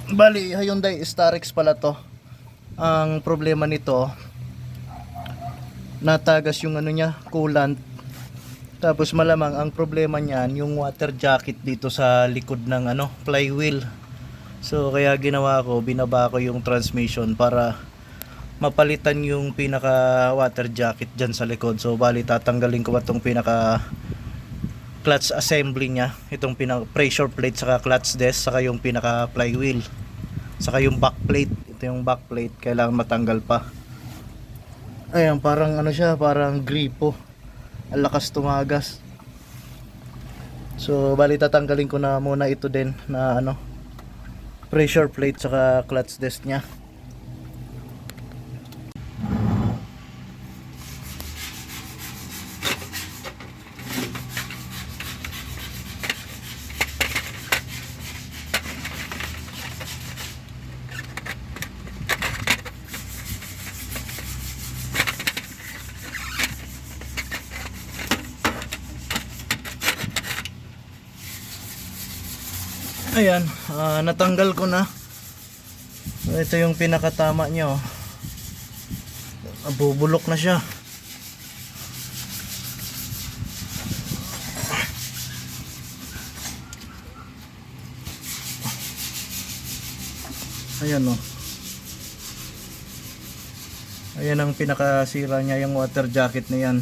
Bali, Hyundai Starex pala to. Ang problema nito, natagas yung ano niya, coolant. Tapos malamang ang problema niyan yung water jacket dito sa likod ng ano, flywheel. So kaya ginawa ko, binaba ko yung transmission para mapalitan yung pinaka water jacket dyan sa likod. So bali tatanggalin ko itong pinaka clutch assembly niya, itong pinaka pressure plate saka clutch desk saka yung pinaka flywheel saka yung back plate. Ito yung back plate, kailangan matanggal pa. Ayan, parang ano siya, parang gripo, ang lakas tumagas. So bali tatanggalin ko na muna ito din na ano, pressure plate saka clutch desk nya. Ayan, natanggal ko na. Ito yung pinakatama niya, oh. Bubulok na siya. Ayan, oh. Ayan ang pinakasira niya, yung water jacket na yan.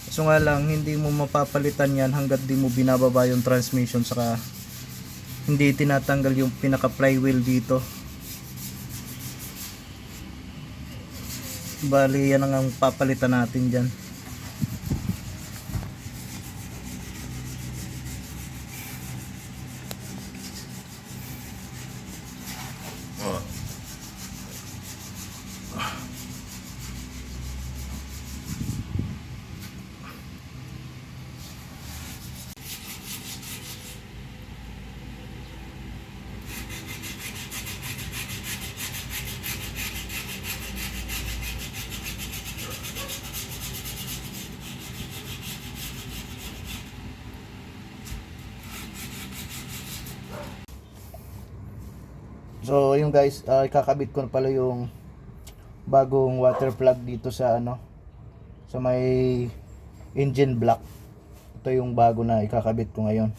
So nga lang, hindi mo mapapalitan yan hanggat di mo binababa yung transmission, saka hindi tinatanggal yung pinaka flywheel dito. Bali yan ang papalitan natin dyan. So yung guys, ikakabit ko na pala yung bagong water plug dito sa ano, sa may engine block. Ito yung bago na ikakabit ko ngayon.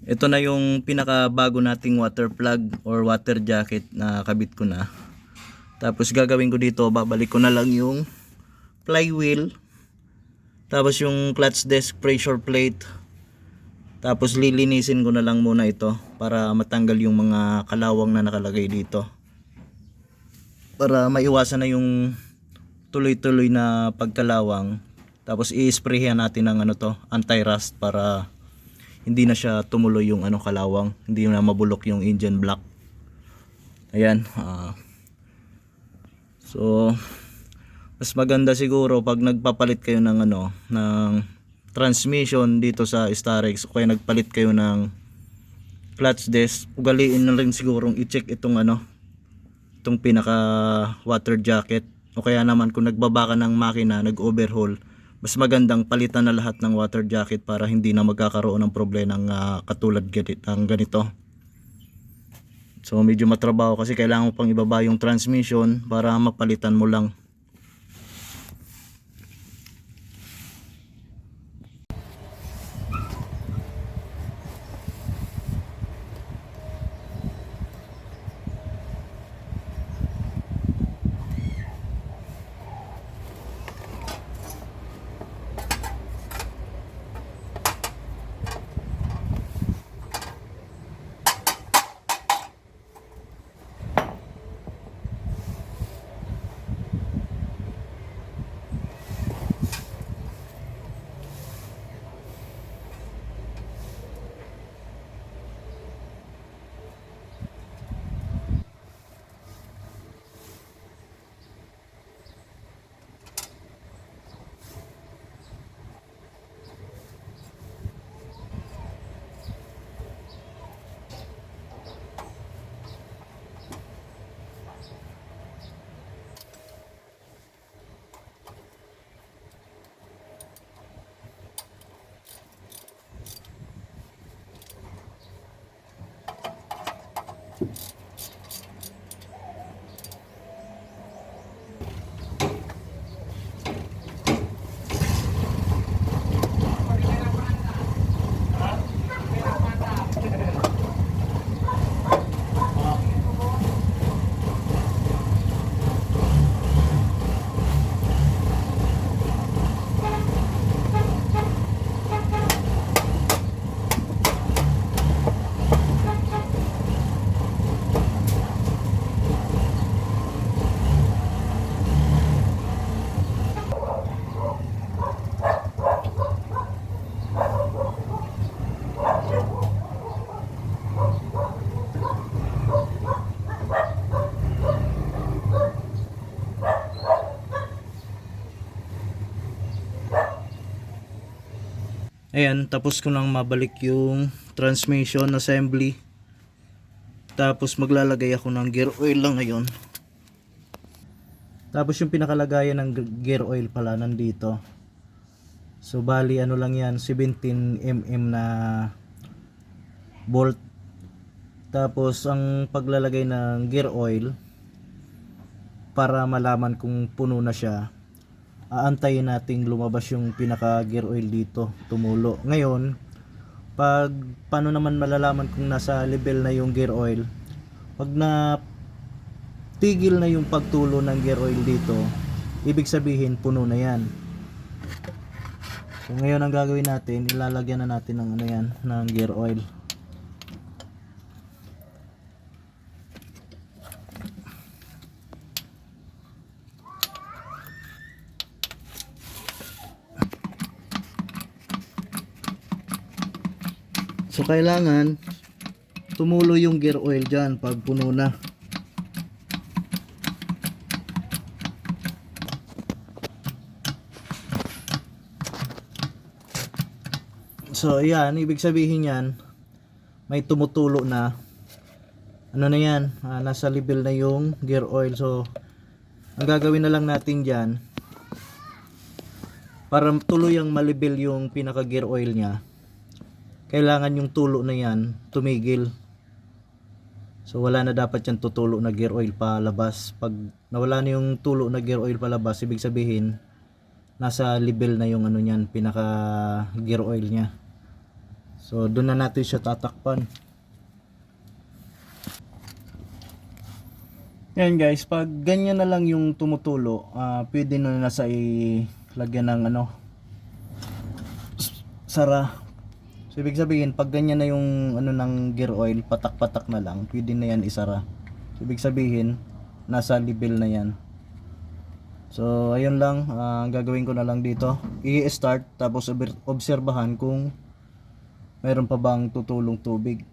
Ito na yung pinakabago nating water plug or water jacket na kabit ko na. Tapos gagawin ko dito, babalik ko na lang yung flywheel, tapos yung clutch desk pressure plate, tapos lilinisin ko na lang muna ito para matanggal yung mga kalawang na nakalagay dito. para maiwasan na yung tuloy-tuloy na pagkalawang. Tapos i-sprayhan natin ng ano to, anti-rust para hindi na siya tumuloy yung ano kalawang, hindi na mabulok yung engine block. Ayan. So mas maganda siguro pag nagpapalit kayo ng ano ng transmission dito sa Starex o kaya nagpalit kayo ng clutch disc, ugaliin na rin sigurong i-check itong ano, itong pinaka water jacket, o kaya naman kung nagbaba ka ng makina, nag-overhaul, mas magandang palitan na lahat ng water jacket para hindi na magkakaroon ng problema ng katulad ng ganito. So medyo matrabaho kasi kailangan mo pang ibaba yung transmission para mapalitan mo lang. Ayan, tapos ko nang mabalik yung transmission assembly. Tapos maglalagay ako ng gear oil lang ngayon. Tapos yung pinakalagayan ng gear oil pala nandito. So bali ano lang yan, 17mm na bolt. Tapos ang paglalagay ng gear oil, para malaman kung puno na siya, aantayin nating lumabas yung pinaka gear oil dito, tumulo. Ngayon, paano naman malalaman kung nasa level na yung gear oil? Pag na tigil na yung pagtulo ng gear oil dito, ibig sabihin puno na yan. So ngayon ang gagawin natin, ilalagyan na natin ng ano yan, ng gear oil. So kailangan tumulo yung gear oil dyan pag puno na. So ayan, ibig sabihin yan, may tumutulo na. Ano na yan, nasa level na yung gear oil. So ang gagawin na lang natin dyan, para tuluyang malibel yung pinaka gear oil nya, kailangan yung tulo na yan tumigil. So wala na dapat yan tutulo na gear oil palabas. Pag nawala na yung tulo na gear oil palabas, ibig sabihin nasa level na yung ano niyan, pinaka gear oil nya. So doon na natin siya tatakpan. Yan guys, pag ganyan na lang yung tumutulo, pwede na nasa ilagyan ng ano, sara. So ibig sabihin pag ganyan na yung ano ng gear oil, patak-patak na lang, pwede na yan isara. So ibig sabihin nasa level na yan. So ayun lang, gagawin ko na lang dito, i-start tapos obserbahan kung mayroon pa bang tutulong tubig.